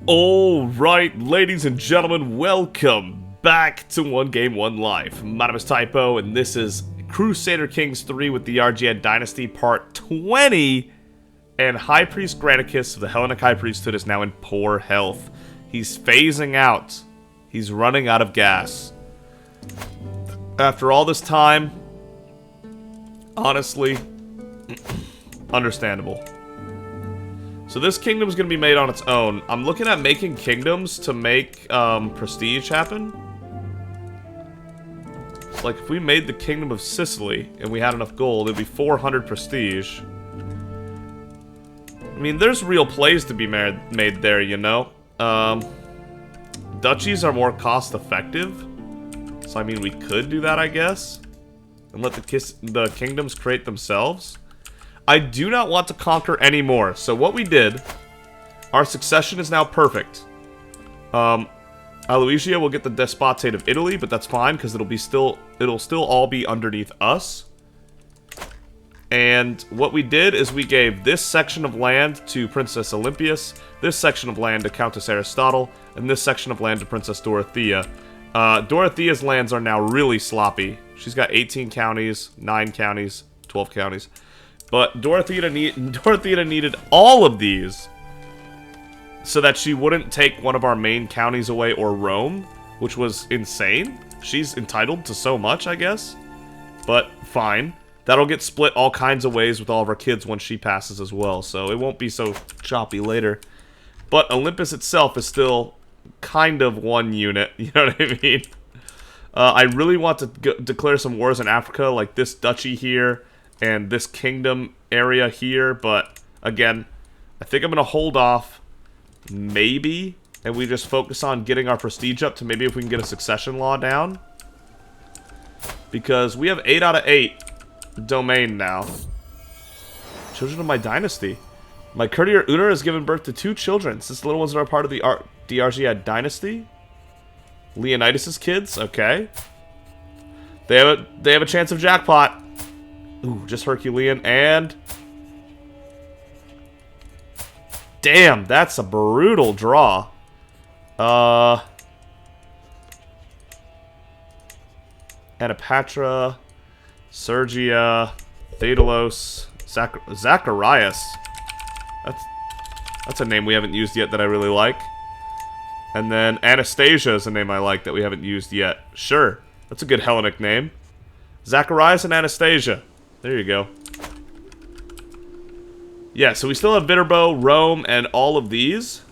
Alright, ladies and gentlemen, welcome back to 1Game1Life. My name is Typo, and this is Crusader Kings 3 with the Argead Dynasty Part 20. And High Priest Granicus of the Hellenic High Priesthood is now in poor health. He's phasing out. He's running out of gas. After all this time, honestly, understandable. So this kingdom's gonna be made on its own. I'm looking at making kingdoms to make prestige happen. Like if we made the Kingdom of Sicily and we had enough gold, it'd be 400 prestige. I mean, there's real plays to be made there, you know? Duchies are more cost effective. So I mean, we could do that, I guess. And let the kingdoms create themselves. I do not want to conquer anymore. So what we did, our succession is now perfect. Aloysia will get the Despotate of Italy, but that's fine because it'll still all be underneath us. And what we did is we gave this section of land to Princess Olympias, this section of land to Countess Aristotle, and this section of land to Princess Dorothea. Dorothea's lands are now really sloppy. She's got 18 counties, 9 counties, 12 counties. But Dorothea needed all of these so that she wouldn't take one of our main counties away or Rome, which was insane. She's entitled to so much, I guess. But fine. That'll get split all kinds of ways with all of our kids when she passes as well, so it won't be so choppy later. But Olympus itself is still kind of one unit, you know what I mean? I really want to declare some wars in Africa, like this duchy here, and this kingdom area here, but again, I think I'm going to hold off, maybe, and we just focus on getting our prestige up to maybe if we can get a succession law down. Because we have 8 out of 8 domain now. Children of my dynasty. My courtier Uner has given birth to 2 children. Since the little ones are a part of the Argead dynasty. Leonidas' kids, okay. They have a chance of jackpot. Ooh, just Herculean, and... Damn, that's a brutal draw. Anapatra, Sergia, Theodolos, Zacharias. That's a name we haven't used yet that I really like. And then Anastasia is a name I like that we haven't used yet. Sure, that's a good Hellenic name. Zacharias and Anastasia. There you go. Yeah, so we still have Viterbo, Rome, and all of these.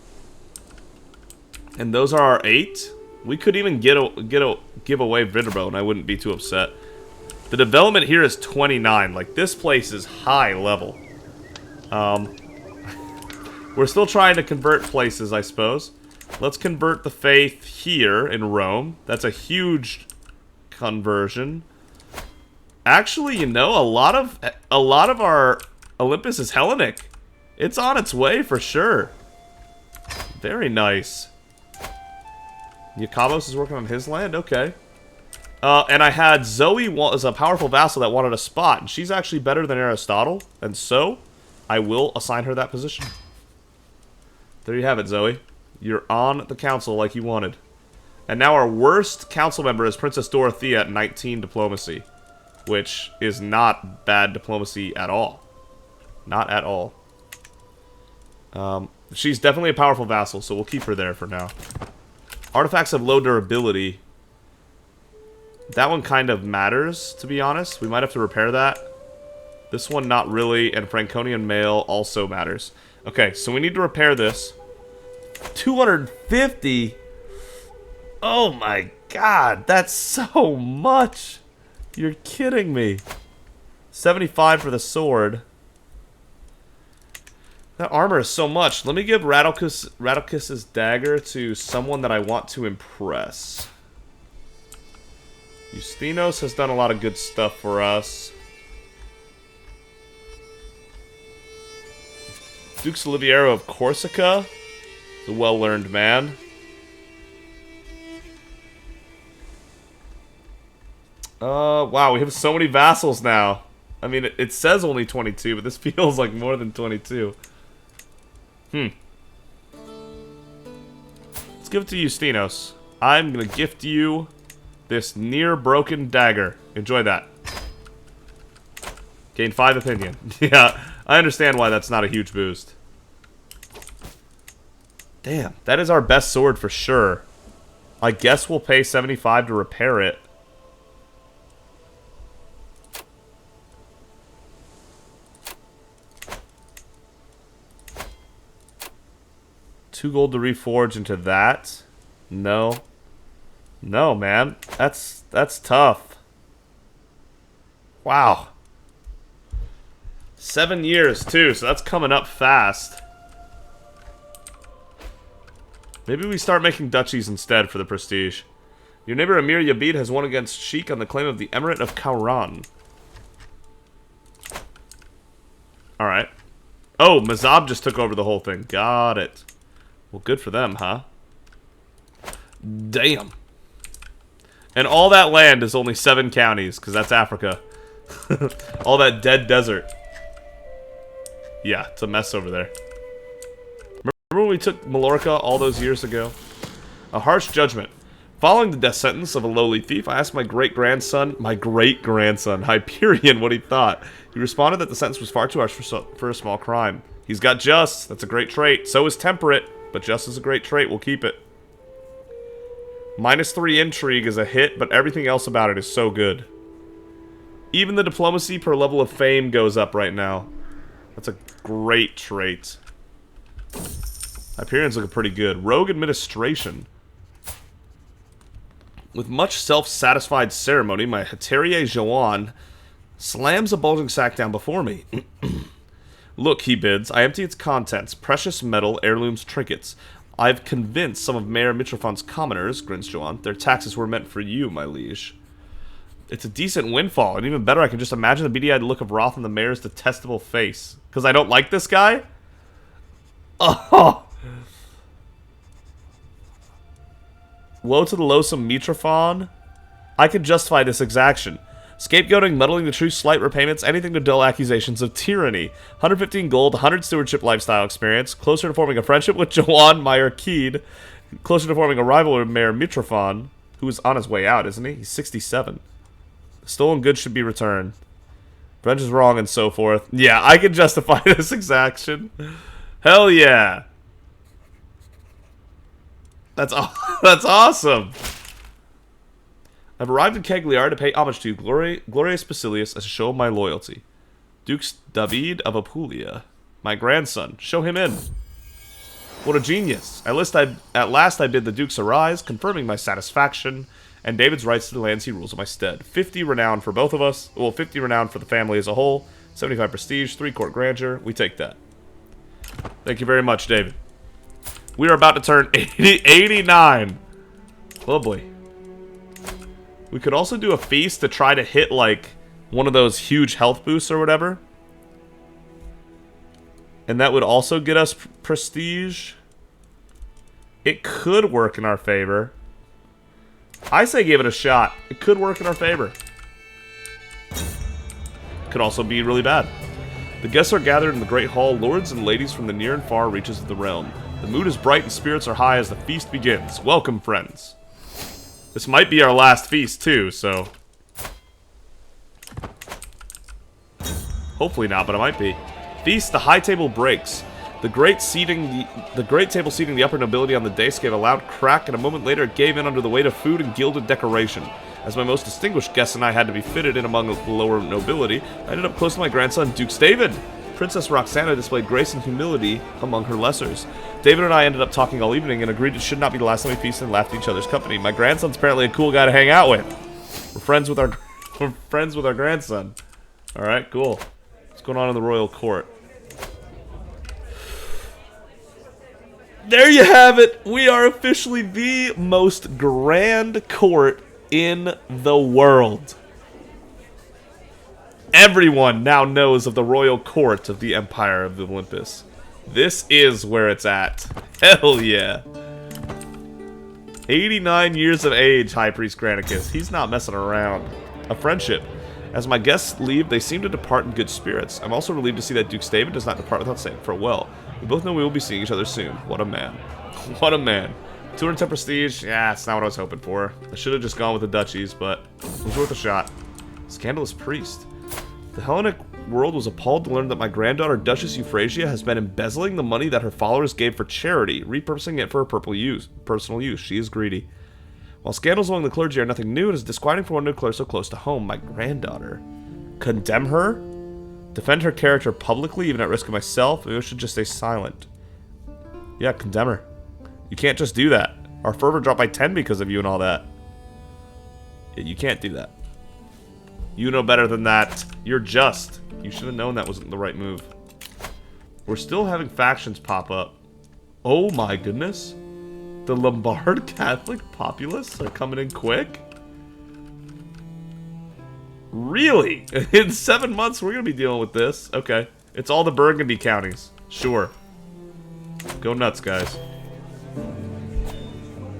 And those are our 8. We could even give away Viterbo, and I wouldn't be too upset. The development here is 29. Like, this place is high level. We're still trying to convert places, I suppose. Let's convert the faith here in Rome. That's a huge conversion. Actually, you know, a lot of our Olympus is Hellenic. It's on its way for sure. Very nice. Yakavos is working on his land? Okay. And I had Zoe as a powerful vassal that wanted a spot, and she's actually better than Aristotle, and so I will assign her that position. There you have it, Zoe. You're on the council like you wanted. And now our worst council member is Princess Dorothea at 19 diplomacy. Which is not bad diplomacy at all. Not at all. She's definitely a powerful vassal, so we'll keep her there for now. Artifacts of low durability. That one kind of matters, to be honest. We might have to repair that. This one, not really. And Franconian mail also matters. Okay, so we need to repair this. 250? Oh my god, that's so much! You're kidding me. 75 for the sword. That armor is so much. Let me give Radicus's dagger to someone that I want to impress. Justinos has done a lot of good stuff for us. Dux Oliviero of Corsica. He's a well-learned man. Wow, we have so many vassals now. I mean, it says only 22, but this feels like more than 22. give it to Justinos. I'm gonna gift you this near broken dagger. Enjoy that. Gain 5 opinion. Yeah, I understand why that's not a huge boost. Damn, that is our best sword for sure. I guess we'll pay 75 to repair it. $2 gold to reforge into that. No. No, man. That's tough. Wow. 7 years, too, so that's coming up fast. Maybe we start making duchies instead for the prestige. Your neighbor Amir Yabid has won against Sheikh on the claim of the Emirate of Kauran. Alright. Oh, Mazab just took over the whole thing. Got it. Well, good for them, huh? Damn. And all that land is only 7 counties, because that's Africa. All that dead desert. Yeah, it's a mess over there. Remember when we took Mallorca all those years ago? A harsh judgment. Following the death sentence of a lowly thief, I asked my great-grandson, Hyperion, what he thought. He responded that the sentence was far too harsh for a small crime. He's got just. That's a great trait. So is temperate. But just is a great trait. We'll keep it. -3 intrigue is a hit, but everything else about it is so good. Even the diplomacy per level of fame goes up right now. That's a great trait. Hyperion's looking pretty good. Rogue administration. With much self-satisfied ceremony, my Heterier Joan slams a bulging sack down before me. Look, he bids. I empty its contents. Precious metal, heirlooms, trinkets. I've convinced some of Mayor Mitrofan's commoners, grins Joan, their taxes were meant for you, my liege. It's a decent windfall, and even better, I can just imagine the beady-eyed look of wrath on the mayor's detestable face. Because I don't like this guy? Oh! Woe to the loathsome Mitrofan. I can justify this exaction. Scapegoating, muddling the truth, slight repayments, anything to dull accusations of tyranny. 115 gold, 100 stewardship lifestyle experience, closer to forming a friendship with Joan Argead, closer to forming a rival with Mayor Mitrofan, who is on his way out, isn't he? He's 67. The stolen goods should be returned. Revenge is wrong and so forth. Yeah, I can justify this exaction. Hell yeah. That's awesome. I've arrived in Cagliari to pay homage to Glorious Basilius as a show of my loyalty. Dukes David of Apulia, my grandson. Show him in. What a genius. At last I bid the dukes arise, confirming my satisfaction, and David's rights to the lands he rules in my stead. 50 renown for both of us. Well, 50 renown for the family as a whole. 75 prestige, 3 court grandeur. We take that. Thank you very much, David. We are about to turn 89. Lovely. We could also do a feast to try to hit, like, one of those huge health boosts or whatever. And that would also get us prestige. It could work in our favor. I say give it a shot. It could work in our favor. Could also be really bad. The guests are gathered in the great hall, lords and ladies from the near and far reaches of the realm. The mood is bright and spirits are high as the feast begins. Welcome, friends. This might be our last feast, too, so... Hopefully not, but it might be. Feast, the high table breaks. The great table seating the upper nobility on the dais gave a loud crack, and a moment later it gave in under the weight of food and gilded decoration. As my most distinguished guests and I had to be fitted in among the lower nobility, I ended up close to my grandson, Duke David. Princess Roxana displayed grace and humility among her lessers. David and I ended up talking all evening and agreed it should not be the last time we feasted and laughed at each other's company. My grandson's apparently a cool guy to hang out with. We're friends with our grandson. Alright, cool. What's going on in the royal court? There you have it! We are officially the most grand court in the world. Everyone now knows of the royal court of the Empire of the Olympus. This is where it's at. Hell yeah. 89 years of age, High Priest Granicus. He's not messing around. A friendship. As my guests leave, they seem to depart in good spirits. I'm also relieved to see that Duke David does not depart without saying farewell. We both know we will be seeing each other soon. What a man. What a man. 210 prestige. Yeah, that's not what I was hoping for. I should have just gone with the duchies, but it was worth a shot. Scandalous priest. The Hellenic world was appalled to learn that my granddaughter, Duchess Euphrasia, has been embezzling the money that her followers gave for charity, repurposing it for her personal use. She is greedy. While scandals among the clergy are nothing new, it is disquieting for one to declare so close to home. My granddaughter. Condemn her? Defend her character publicly, even at risk of myself? Maybe I should just stay silent. Yeah, condemn her. You can't just do that. Our fervor dropped by 10 because of you and all that. Yeah, you can't do that. You know better than that. You're just. You should have known that wasn't the right move. We're still having factions pop up. Oh my goodness. The Lombard Catholic populace are coming in quick? Really? In 7 months we're going to be dealing with this? Okay. It's all the Burgundy counties. Sure. Go nuts, guys.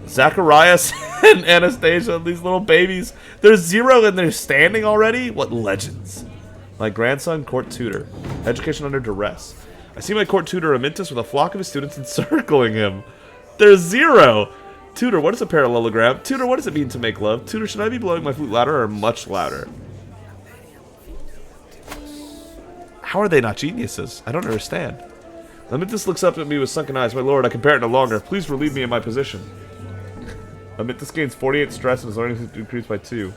Zacharias and Anastasia, these little babies. There's 0 and they're standing already? What legends. My grandson, court tutor. Education under duress. I see my court tutor Amintus with a flock of his students encircling him. There's 0. Tutor, what is a parallelogram? Tutor, what does it mean to make love? Tutor, should I be blowing my flute louder or much louder? How are they not geniuses? I don't understand. Amintus looks up at me with sunken eyes. My lord, I can bear it no longer. Please relieve me in my position. Amintus gains 48 stress and his learning to increase by 2.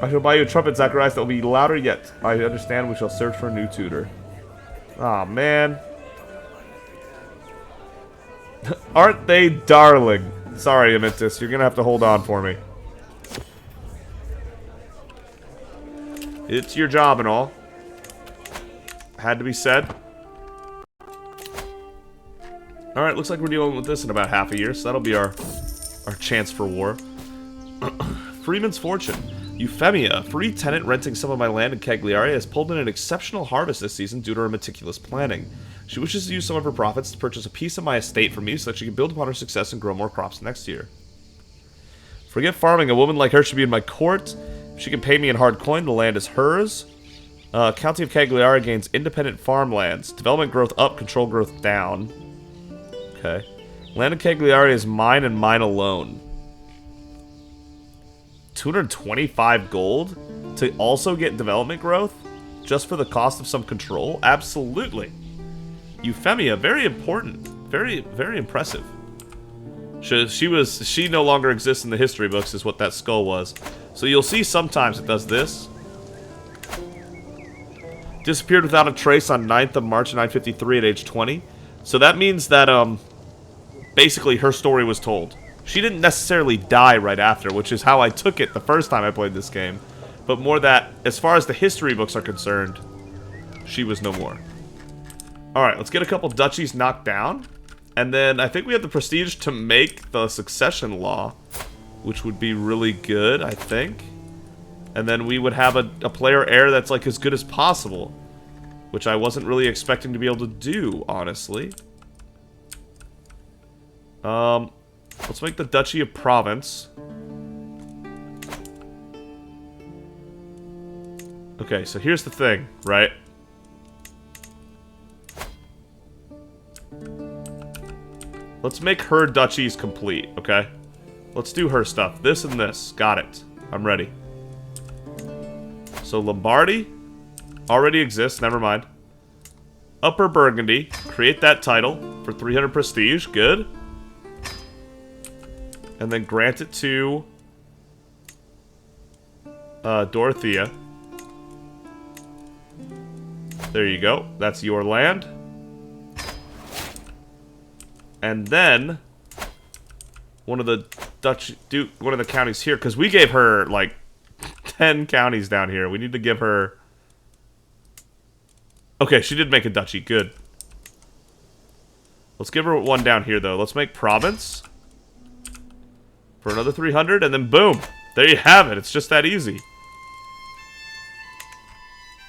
I shall buy you a trumpet, Zacharias, that will be louder yet. I understand we shall search for a new tutor. Aw, oh, man. Aren't they darling? Sorry, Amintus, you're gonna have to hold on for me. It's your job and all. Had to be said. Alright, looks like we're dealing with this in about half a year, so that'll be our chance for war. Freeman's Fortune. Euphemia, a free tenant renting some of my land in Cagliari, has pulled in an exceptional harvest this season due to her meticulous planning. She wishes to use some of her profits to purchase a piece of my estate from me so that she can build upon her success and grow more crops next year. Forget farming, a woman like her should be in my court. If she can pay me in hard coin, the land is hers. County of Cagliari gains independent farmlands. Development growth up, control growth down. Okay. Land in Cagliari is mine and mine alone. 225 gold to also get development growth? Just for the cost of some control? Absolutely. Euphemia, very important. Very, very impressive. She no longer exists in the history books is what that skull was. So you'll see sometimes it does this. Disappeared without a trace on 9th of March 953 at age 20. So that means that, basically her story was told. She didn't necessarily die right after, which is how I took it the first time I played this game. But more that, as far as the history books are concerned, she was no more. Alright, let's get a couple duchies knocked down. And then I think we have the prestige to make the succession law, which would be really good, I think. And then we would have a player heir that's like as good as possible, which I wasn't really expecting to be able to do, honestly. Let's make the Duchy of Provence. Okay, so here's the thing, right? Let's make her duchies complete, okay? Let's do her stuff. This and this. Got it. I'm ready. So Lombardy already exists. Never mind. Upper Burgundy. Create that title for 300 prestige. Good. And then grant it to Dorothea. There you go. That's your land. And then one of the one of the counties here, because we gave her like 10 counties down here. We need to give her. Okay, she did make a duchy. Good. Let's give her one down here though. Let's make province for another 300, and then boom, there you have it. It's just that easy.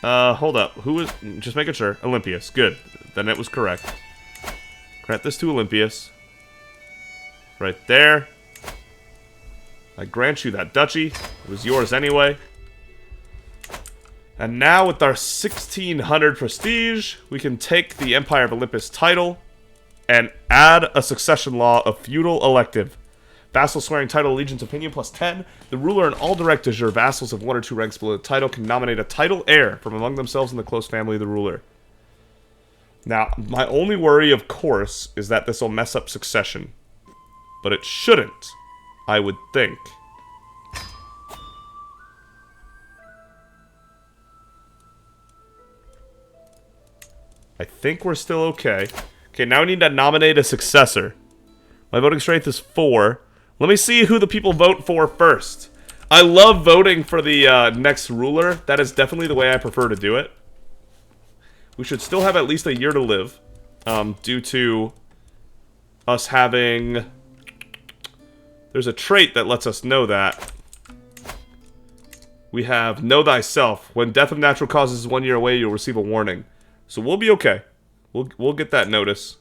Hold up. Who was just making sure? Olympias. Good. Then it was correct. Grant this to Olympias. Right there. I grant you that duchy. It was yours anyway. And now with our 1600 prestige, we can take the Empire of Olympus title. And add a succession law of feudal elective. Vassal swearing title allegiance opinion plus 10. The ruler and all direct de jure vassals of 1 or 2 ranks below the title can nominate a title heir from among themselves in the close family of the ruler. Now, my only worry, of course, is that this will mess up succession. But it shouldn't, I would think. I think we're still okay. Okay, now we need to nominate a successor. My voting strength is 4. Let me see who the people vote for first. I love voting for the next ruler. That is definitely the way I prefer to do it. We should still have at least a year to live. Due to us having... There's a trait that lets us know that. We have Know Thyself. When death of natural causes is 1 year away, you'll receive a warning. So we'll be okay. We'll get that notice.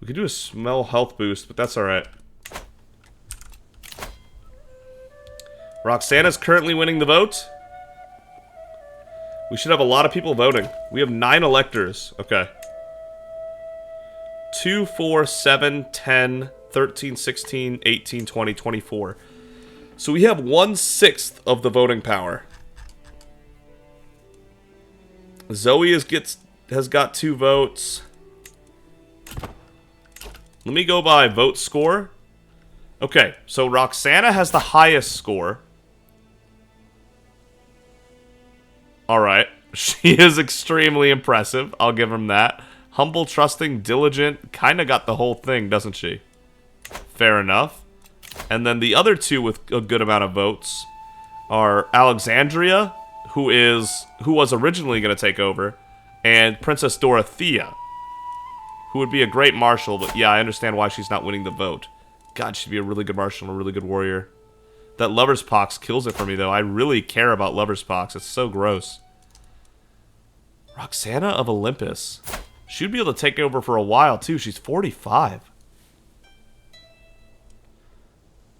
We could do a smell health boost, but that's alright. Roxana's currently winning the vote. We should have a lot of people voting. We have 9 electors. Okay. 2, 4, 7, 10, 13, 16, 18, 20, 24. So we have 1/6 of the voting power. Zoe has got 2 votes. Let me go by vote score. Okay, so Roxana has the highest score. Alright. She is extremely impressive. I'll give him that. Humble, trusting, diligent. Kinda got the whole thing, doesn't she? Fair enough. And then the other 2 with a good amount of votes are Alexandria, who was originally going to take over, and Princess Dorothea, who would be a great marshal, but yeah, I understand why she's not winning the vote. God, she'd be a really good marshal and a really good warrior. That Lover's Pox kills it for me, though. I really care about Lover's Pox. It's so gross. Roxana of Olympus. She'd be able to take over for a while, too. She's 45.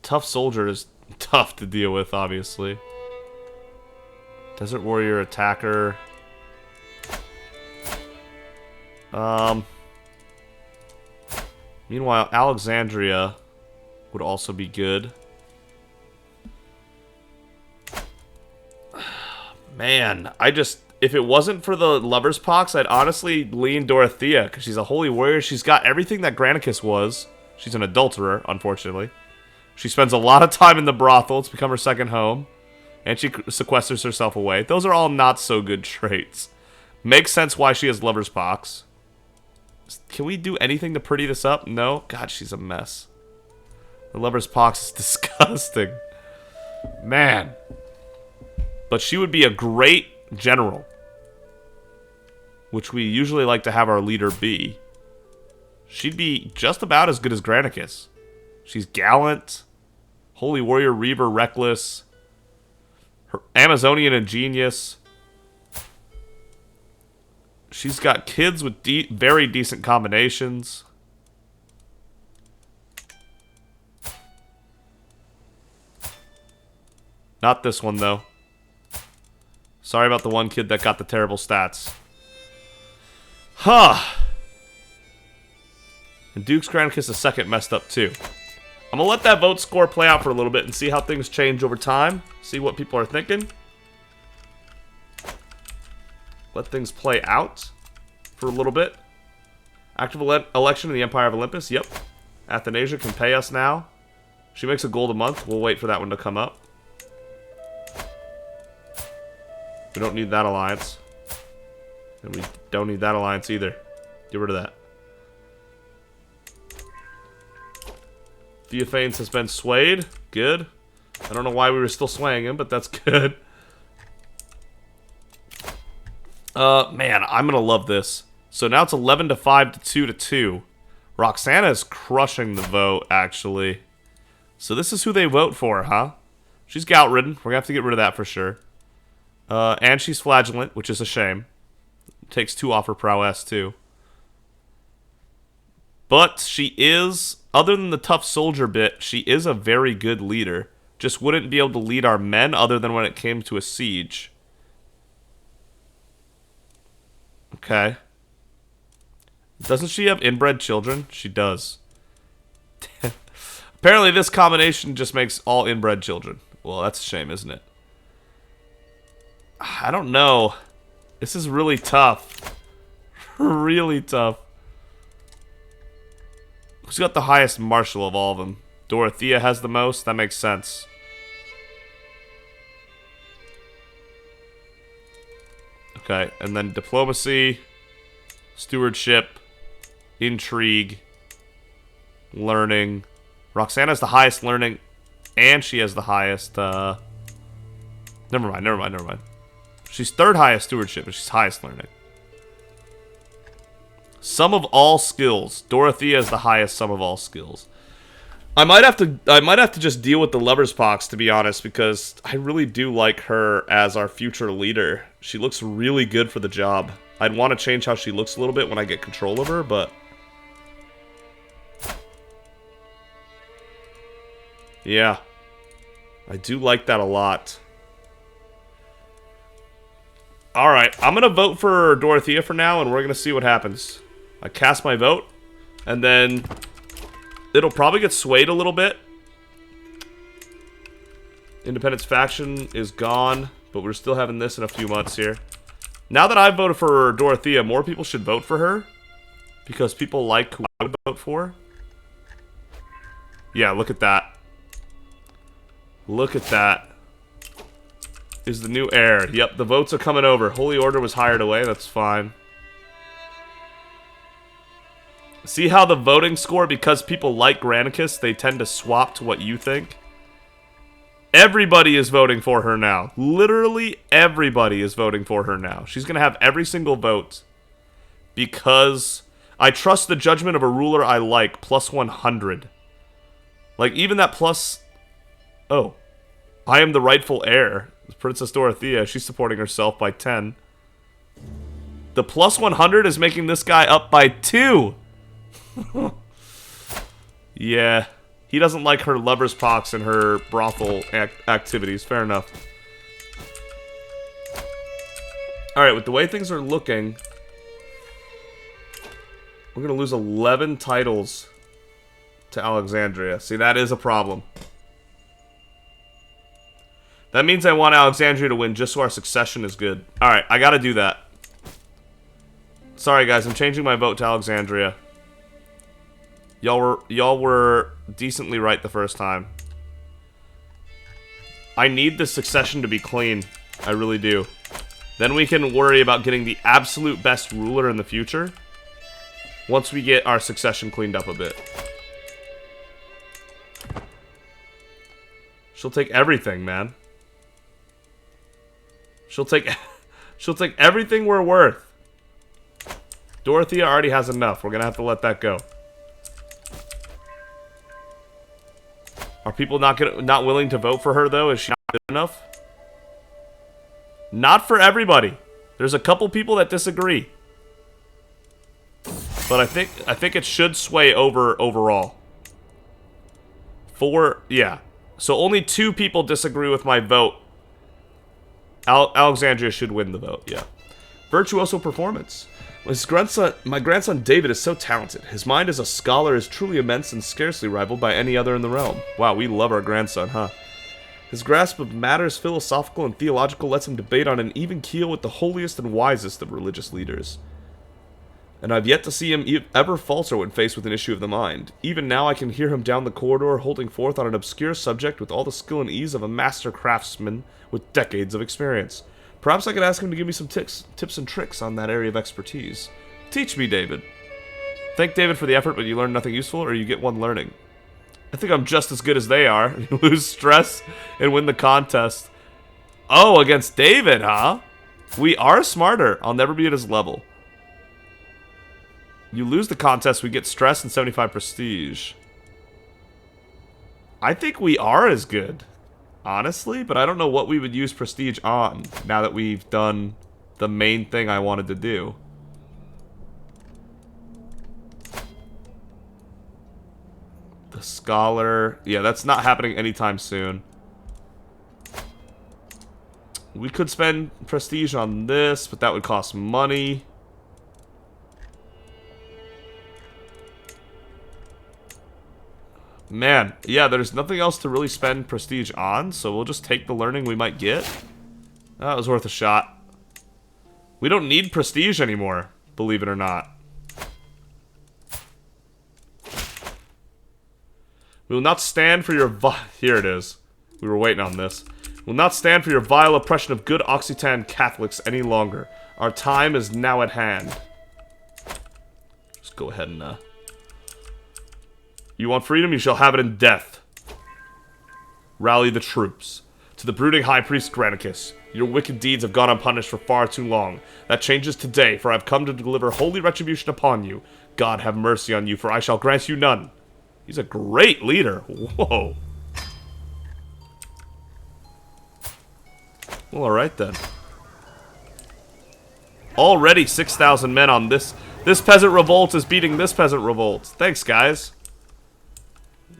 Tough soldier is tough to deal with, obviously. Desert warrior, attacker. Meanwhile, Alexandria would also be good. Man, if it wasn't for the Lover's Pox, I'd honestly lean Dorothea, because she's a holy warrior. She's got everything that Granicus was. She's an adulterer, unfortunately. She spends a lot of time in the brothel. It's become her second home. And she sequesters herself away. Those are all not so good traits. Makes sense why she has Lover's Pox. Can we do anything to pretty this up? No? God, she's a mess. The Lover's Pox is disgusting. Man. But she would be a great general. Which we usually like to have our leader be. She'd be just about as good as Granicus. She's gallant. Holy warrior, reaver, reckless. Her Amazonian ingenious. She's got kids with very decent combinations. Not this one, though. Sorry about the one kid that got the terrible stats. Huh. And Duke's Granicus II messed up, too. I'm going to let that vote score play out for a little bit and see how things change over time. See what people are thinking. Let things play out for a little bit. Active election in the Empire of Olympus. Yep. Athanasia can pay us now. She makes a gold a month. We'll wait for that one to come up. We don't need that alliance. And we don't need that alliance either. Get rid of that. Theophanes has been swayed. Good. I don't know why we were still swaying him, but that's good. Man, I'm gonna love this. So now it's 11 to 5 to 2 to 2. Roxana is crushing the vote, actually. So this is who they vote for, huh? She's gout-ridden. We're gonna have to get rid of that for sure. And she's flagellant, which is a shame. Takes 2 off her prowess, too. But she is, other than the tough soldier bit, she is a very good leader. Just wouldn't be able to lead our men other than when it came to a siege. Okay. Doesn't she have inbred children? She does. Apparently this combination just makes all inbred children. Well, that's a shame, isn't it? I don't know. This is really tough. Really tough. Who's got the highest martial of all of them? Dorothea has the most? That makes sense. Okay, and then diplomacy, stewardship, intrigue, learning. Roxana's the highest learning, and she has the highest, never mind. She's third highest stewardship, but she's highest learning. Sum of all skills. Dorothea is the highest sum of all skills. I might have to just deal with the lover's pox, to be honest, because I really do like her as our future leader. She looks really good for the job. I'd want to change how she looks a little bit when I get control of her, but yeah. I do like that a lot. Alright, I'm going to vote for Dorothea for now, and we're going to see what happens. I cast my vote, and then it'll probably get swayed a little bit. Independence faction is gone, but we're still having this in a few months here. Now that I've voted for Dorothea, more people should vote for her, because people like who I would vote for. Yeah, look at that. Look at that. Is the new heir. Yep, the votes are coming over. Holy Order was hired away, that's fine. See how the voting score, because people like Granicus, they tend to swap to what you think? Everybody is voting for her now. Literally everybody is voting for her now. She's going to have every single vote. Because I trust the judgment of a ruler I like. Plus 100. Like, even that plus... Oh. I am the rightful heir. Princess Dorothea, she's supporting herself by 10. The plus 100 is making this guy up by 2. Yeah. He doesn't like her lover's pox and her brothel activities. Fair enough. Alright, with the way things are looking, we're going to lose 11 titles to Alexandria. See, that is a problem. That means I want Alexandria to win just so our succession is good. Alright, I gotta do that. Sorry guys, I'm changing my vote to Alexandria. Y'all were decently right the first time. I need the succession to be clean. I really do. Then we can worry about getting the absolute best ruler in the future. Once we get our succession cleaned up a bit. She'll take everything, man. She'll take everything we're worth. Dorothea already has enough. We're gonna have to let that go. Are people not willing to vote for her though? Is she not good enough? Not for everybody. There's a couple people that disagree. But I think it should sway overall. Yeah. So only 2 people disagree with my vote. Alexandria should win the vote, yeah. Virtuoso performance. My grandson David is so talented. His mind as a scholar is truly immense and scarcely rivaled by any other in the realm. Wow, we love our grandson, huh? His grasp of matters philosophical and theological lets him debate on an even keel with the holiest and wisest of religious leaders. And I've yet to see him ever falter when faced with an issue of the mind. Even now I can hear him down the corridor holding forth on an obscure subject with all the skill and ease of a master craftsman with decades of experience. Perhaps I could ask him to give me some tips and tricks on that area of expertise. Teach me, David. Thank David for the effort, but you learn nothing useful, or you get one learning. I think I'm just as good as they are. You lose stress and win the contest. Oh, against David, huh? We are smarter. I'll never be at his level. You lose the contest, we get stress and 75 prestige. I think we are as good. Honestly, but I don't know what we would use prestige on now that we've done the main thing I wanted to do. The scholar. Yeah, that's not happening anytime soon. We could spend prestige on this, but that would cost money. Man, yeah, there's nothing else to really spend prestige on, so we'll just take the learning we might get. That was worth a shot. We don't need prestige anymore, believe it or not. We will not stand for your here it is. We were waiting on this. We will not stand for your vile oppression of good Occitan Catholics any longer. Our time is now at hand. Just go ahead and, You want freedom? You shall have it in death. Rally the troops. To the brooding High Priest Granicus, your wicked deeds have gone unpunished for far too long. That changes today, for I have come to deliver holy retribution upon you. God have mercy on you, for I shall grant you none. He's a great leader. Whoa. Well, alright then. Already 6,000 men on this. This peasant revolt is beating this peasant revolt. Thanks, guys.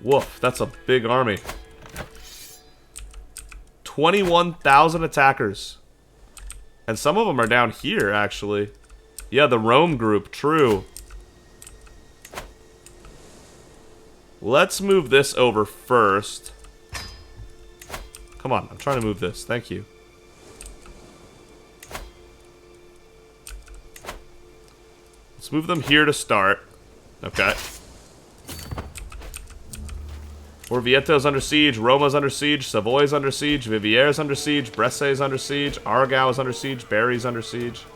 Woof, that's a big army. 21,000 attackers. And some of them are down here, actually. Yeah, the Rome group, true. Let's move this over first. Come on, I'm trying to move this. Thank you. Let's move them here to start. Okay. Orvieto's under siege, Roma's under siege, Savoy's under siege, Viviere's under siege, Bresse's under siege, Argead under siege, Berry's under siege.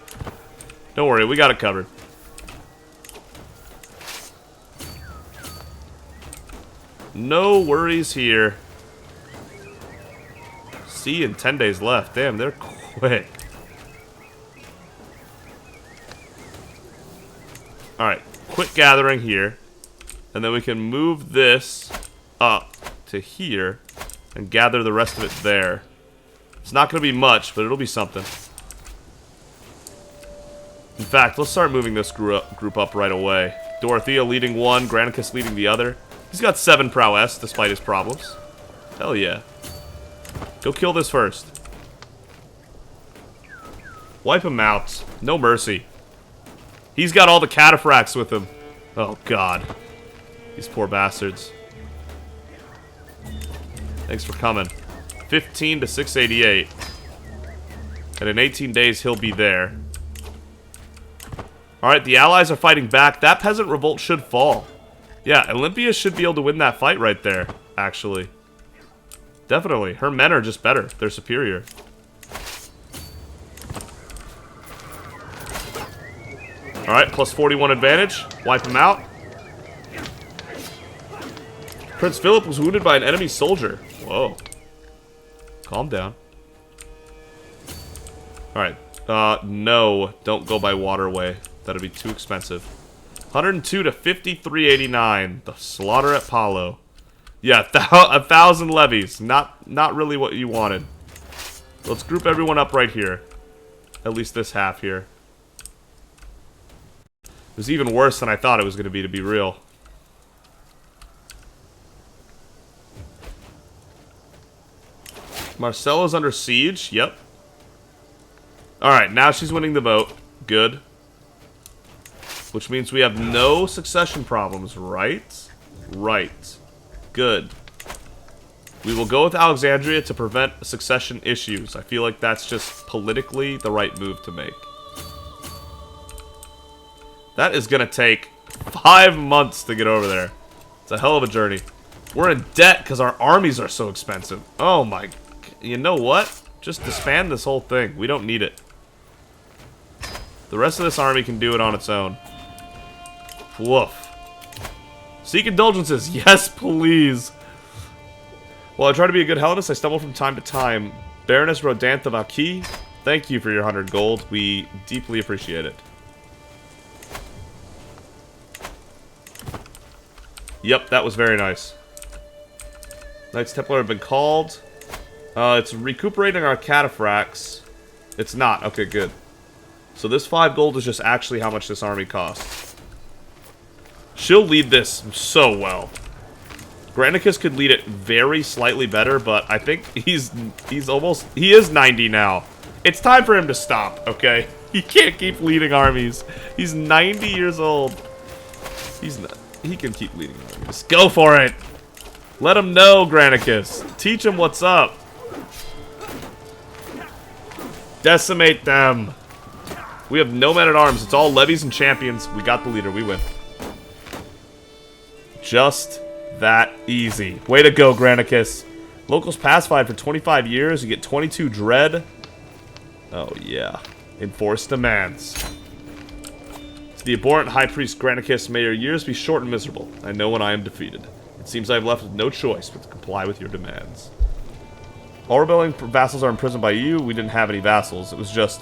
Don't worry, we got it covered. No worries here. See, in 10 days left. Damn, they're quick. Alright, quick gathering here. And then we can move this up to here and gather the rest of it there. It's not going to be much, but it'll be something. In fact, let's start moving this group up right away. Dorothea leading one, Granicus leading the other. He's got 7 prowess, despite his problems. Hell yeah. Go kill this first. Wipe him out. No mercy. He's got all the cataphracts with him. Oh, God. These poor bastards. Thanks for coming. 15 to 688. And in 18 days, he'll be there. Alright, the allies are fighting back. That peasant revolt should fall. Yeah, Olympia should be able to win that fight right there, actually. Definitely. Her men are just better. They're superior. Alright, plus 41 advantage. Wipe him out. Prince Philip was wounded by an enemy soldier. Whoa. Calm down. Alright. No. Don't go by waterway. That'd be too expensive. 102 to 5389. The slaughter at Palo. Yeah, 1,000 levies. Not really what you wanted. Let's group everyone up right here. At least this half here. It was even worse than I thought it was going to be real. Marcella's under siege. Yep. Alright, now she's winning the vote. Good. Which means we have no succession problems, right? Right. Good. We will go with Alexandria to prevent succession issues. I feel like that's just politically the right move to make. That is going to take 5 months to get over there. It's a hell of a journey. We're in debt because our armies are so expensive. Oh my... You know what? Just disband this whole thing. We don't need it. The rest of this army can do it on its own. Woof. Seek indulgences. Yes, please. While I try to be a good Hellenist, I stumble from time to time. Baroness Rodanthe of Aki, thank you for your 100 gold. We deeply appreciate it. Yep, that was very nice. Knights Templar have been called. It's recuperating our cataphracts. It's not. Okay, good. So this 5 gold is just actually how much this army costs. She'll lead this so well. Granicus could lead it very slightly better, but I think he is 90 now. It's time for him to stop, okay? He can't keep leading armies. He's 90 years old. He can keep leading armies. Go for it! Let him know, Granicus. Teach him what's up. Decimate them. We have no men at arms. It's all levies and champions. We got the leader. We win. Just that easy. Way to go, Granicus. Locals pacified for 25 years. You get 22 dread. Oh, yeah. Enforce demands. To the abhorrent High Priest Granicus, may your years be short and miserable. I know when I am defeated. It seems I have left with no choice but to comply with your demands. All rebelling vassals are imprisoned by you. We didn't have any vassals. It was just...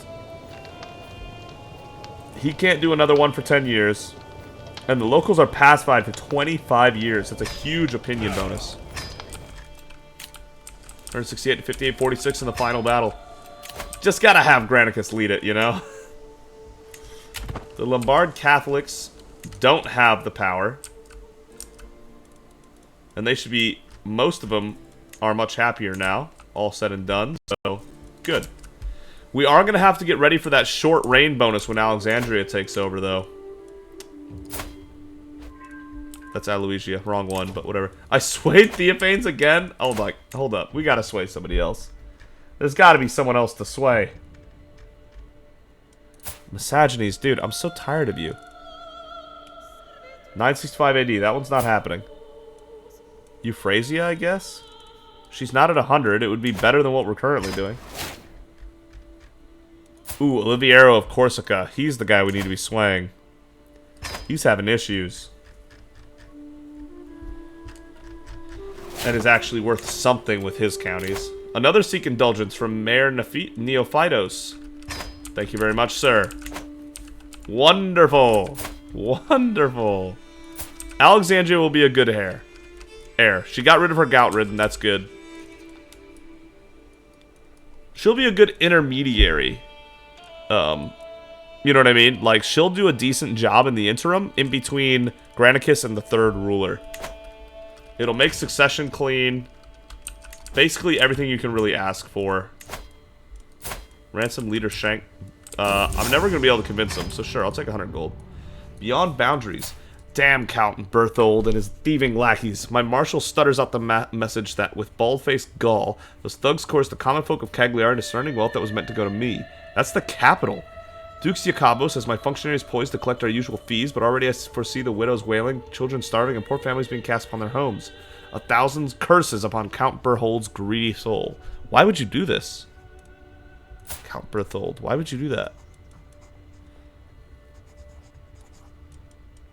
he can't do another one for 10 years. And the locals are pacified for 25 years. That's a huge opinion bonus. 168 to 58, 46 in the final battle. Just gotta have Granicus lead it, you know? The Lombard Catholics don't have the power. And they should be... most of them are much happier now. All said and done. So, good. We are going to have to get ready for that short reign bonus when Alexandria takes over, though. That's Aloysia. Wrong one, but whatever. I swayed Theophanes again? Oh my... hold up. We gotta sway somebody else. There's gotta be someone else to sway. Misogynies. Dude, I'm so tired of you. 965 AD. That one's not happening. Euphrasia, I guess? She's not at 100. It would be better than what we're currently doing. Ooh, Oliviero of Corsica. He's the guy we need to be swaying. He's having issues. And is actually worth something with his counties. Another Seek Indulgence from Mayor Neophytos. Thank you very much, sir. Wonderful. Wonderful. Alexandria will be a good heir. She got rid of her gout ridden, that's good. She'll be a good intermediary. You know what I mean? Like, she'll do a decent job in the interim, in between Granicus and the third ruler. It'll make succession clean. Basically everything you can really ask for. Ransom leader Shank. I'm never going to be able to convince him, so sure, I'll take 100 gold. Beyond boundaries. Damn Count Berthold and his thieving lackeys. My marshal stutters out the message that, with bald-faced gall, those thugs coerced the common folk of Cagliari into discerning wealth that was meant to go to me. That's the capital. Dukes Jacobo says my functionaries poised to collect our usual fees, but already I foresee the widows wailing, children starving, and poor families being cast upon their homes. 1,000 curses upon Count Berthold's greedy soul. Why would you do this? Count Berthold, why would you do that?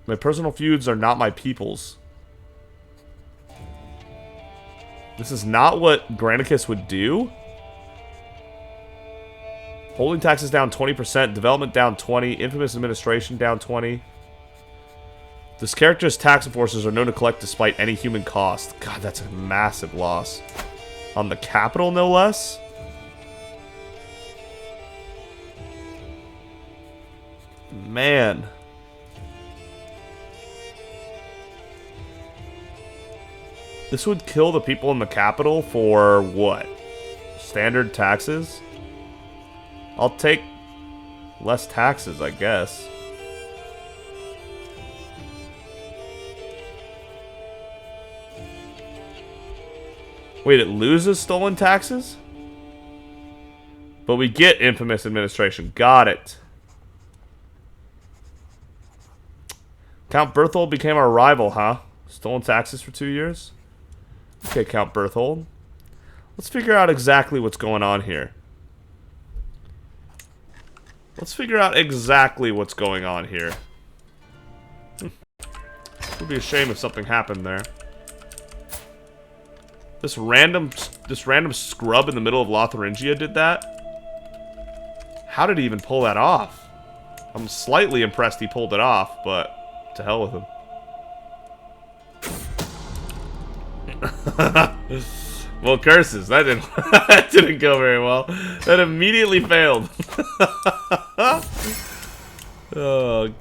My personal feuds are not my people's. This is not what Granicus would do. Holding taxes down 20%, development down 20, infamous administration down 20. This character's tax enforcers are known to collect despite any human cost. God, that's a massive loss. On the capital, no less? Man. This would kill the people in the capital for what? Standard taxes? I'll take less taxes, I guess. Wait, it loses stolen taxes? But we get infamous administration. Got it. Count Berthold became our rival, huh? Stolen taxes for 2 years? Okay, Count Berthold. Let's figure out exactly what's going on here. Let's figure out exactly what's going on here. It would be a shame if something happened there. This random scrub in the middle of Lotharingia did that? How did he even pull that off? I'm slightly impressed he pulled it off, but to hell with him. Well, curses. That didn't go very well. That immediately failed.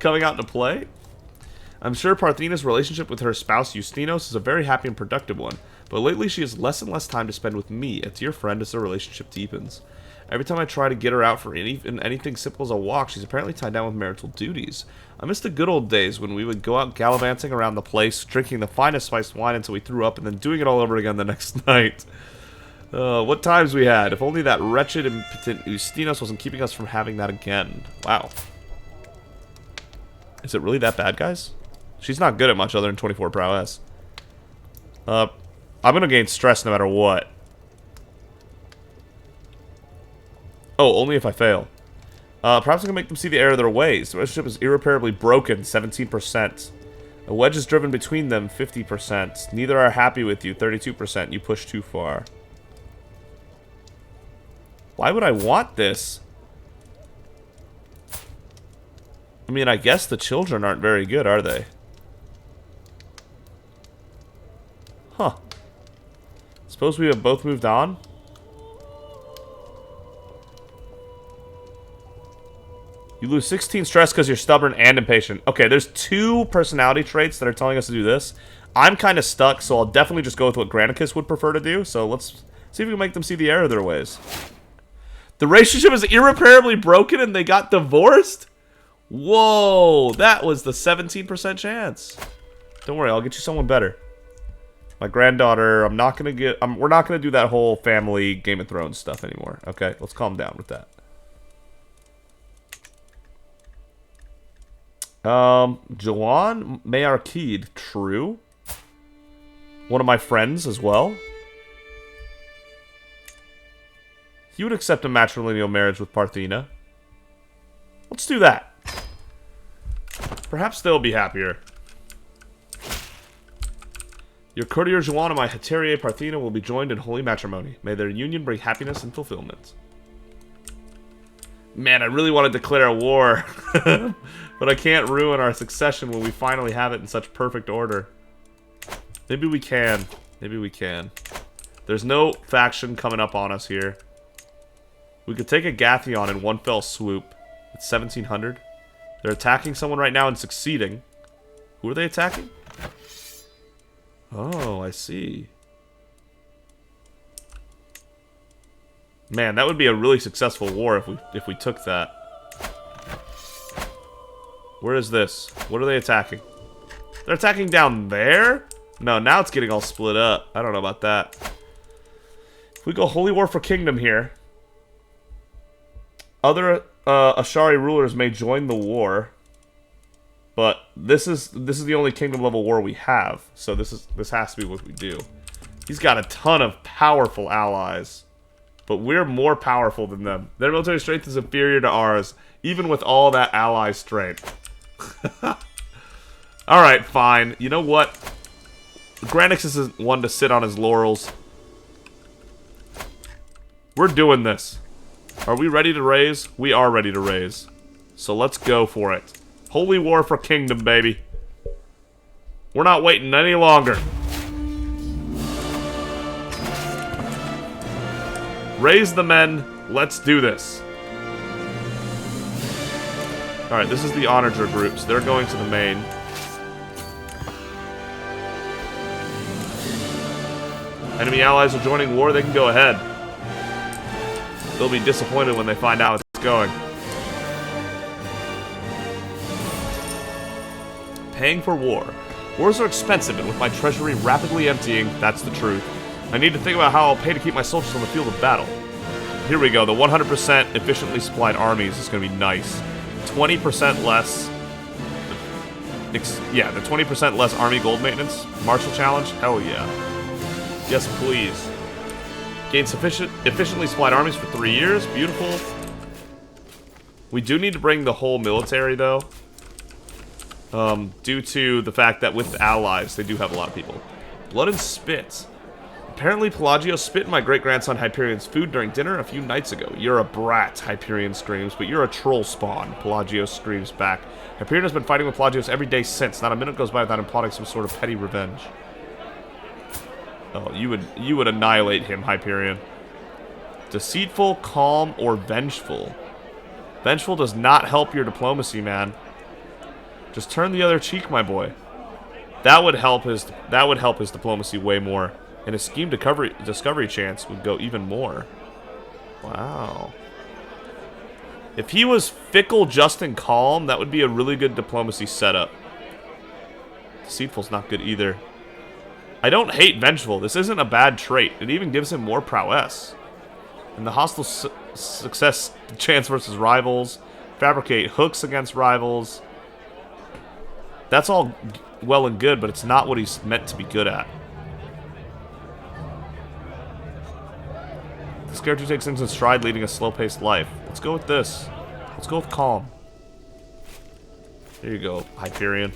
Coming out to play? I'm sure Parthena's relationship with her spouse Justinos is a very happy and productive one, but lately she has less and less time to spend with me, a dear friend, as their relationship deepens. Every time I try to get her out for anything simple as a walk, she's apparently tied down with marital duties. I miss the good old days when we would go out gallivanting around the place, drinking the finest spiced wine until we threw up, and then doing it all over again the next night. What times we had. If only that wretched, impotent Ustinos wasn't keeping us from having that again. Wow. Is it really that bad, guys? She's not good at much other than 24 prowess. I'm gonna gain stress no matter what. Oh, only if I fail. Perhaps I can make them see the error of their ways. The relationship is irreparably broken, 17%. A wedge is driven between them, 50%. Neither are happy with you, 32%. You push too far. Why would I want this? I mean, I guess the children aren't very good, are they? Huh. Suppose we have both moved on? You lose 16 stress because you're stubborn and impatient. Okay, there's 2 personality traits that are telling us to do this. I'm kind of stuck, so I'll definitely just go with what Granicus would prefer to do. So let's see if we can make them see the error of their ways. The relationship is irreparably broken and they got divorced? Whoa, that was the 17% chance. Don't worry, I'll get you someone better. My granddaughter, we're not going to do that whole family Game of Thrones stuff anymore. Okay, let's calm down with that. Joan Argead, true. One of my friends as well. He would accept a matrilineal marriage with Parthena. Let's do that. Perhaps they'll be happier. Your courtier Joan and my hetairea Parthena will be joined in holy matrimony. May their union bring happiness and fulfillment. Man, I really want to declare a war. But I can't ruin our succession when we finally have it in such perfect order. Maybe we can. Maybe we can. There's no faction coming up on us here. We could take a Gathion in one fell swoop. It's 1700. They're attacking someone right now and succeeding. Who are they attacking? Oh, I see. Man, that would be a really successful war if we took that. Where is this? What are they attacking? They're attacking down there? No, now it's getting all split up. I don't know about that. If we go Holy War for Kingdom here, other Ashari rulers may join the war, but this is the only kingdom level war we have. So this has to be what we do. He's got a ton of powerful allies, but we're more powerful than them. Their military strength is inferior to ours, even with all that ally strength. Alright, fine. You know what? Granix isn't one to sit on his laurels. We're doing this. Are we ready to raise? We are ready to raise. So let's go for it. Holy War for Kingdom, baby. We're not waiting any longer. Raise the men. Let's do this. Alright, this is the Onager groups. They're going to the main. Enemy allies are joining war. They can go ahead. They'll be disappointed when they find out it's going. Paying for war. Wars are expensive, and with my treasury rapidly emptying, that's the truth. I need to think about how I'll pay to keep my soldiers on the field of battle. Here we go. The 100% efficiently supplied armies is going to be nice. 20% less... yeah, the 20% less army gold maintenance. Martial challenge? Hell yeah. Yes, please. Gain efficiently supplied armies for 3 years. Beautiful. We do need to bring the whole military, though. Due to the fact that with allies, they do have a lot of people. Blood and spit. Apparently, Pelagio spit in my great-grandson Hyperion's food during dinner a few nights ago. You're a brat, Hyperion screams, but you're a troll spawn, Pelagio screams back. Hyperion has been fighting with Pelagios every day since. Not a minute goes by without him plotting some sort of petty revenge. Oh, you would annihilate him, Hyperion. Deceitful, calm, or vengeful. Vengeful does not help your diplomacy, man. Just turn the other cheek, my boy. That would help his diplomacy way more. And his scheme discovery chance would go even more. Wow. If he was fickle, just, and calm, that would be a really good diplomacy setup. Deceitful's not good either. I don't hate vengeful. This isn't a bad trait. It even gives him more prowess. And the hostile success chance versus rivals. Fabricate hooks against rivals. That's all well and good, but it's not what he's meant to be good at. This character takes things in stride, leading a slow-paced life. Let's go with this. Let's go with calm. There you go, Hyperion.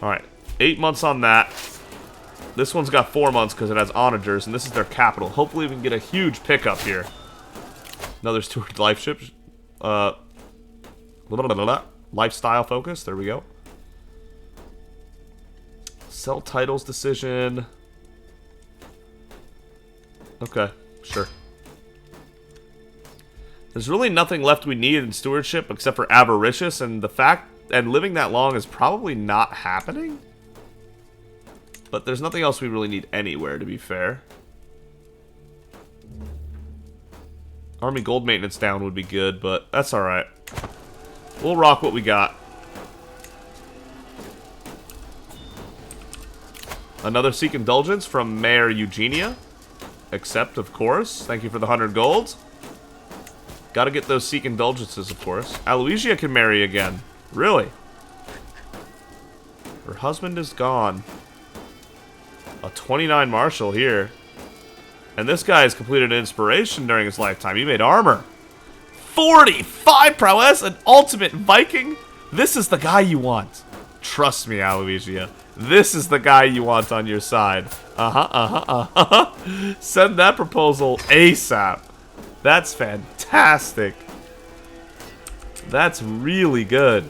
Alright, 8 months on that. This one's got 4 months because it has onagers, and this is their capital. Hopefully we can get a huge pickup here. Another steward life ship. Lifestyle focus, there we go. Sell titles decision. Okay, sure. There's really nothing left we need in stewardship except for avaricious, and the fact and living that long is probably not happening. But there's nothing else we really need anywhere, to be fair. Army gold maintenance down would be good, but that's alright. We'll rock what we got. Another Seek Indulgence from Mayor Eugenia. Accept, of course. Thank you for the 100 gold. Gotta get those Seek Indulgences, of course. Aloysia can marry again. Really? Her husband is gone. A 29 Marshal here. And this guy has completed an inspiration during his lifetime. He made armor. 45 prowess, an ultimate Viking. This is the guy you want. Trust me, Aloysia. This is the guy you want on your side. Send that proposal ASAP. That's fantastic. That's really good.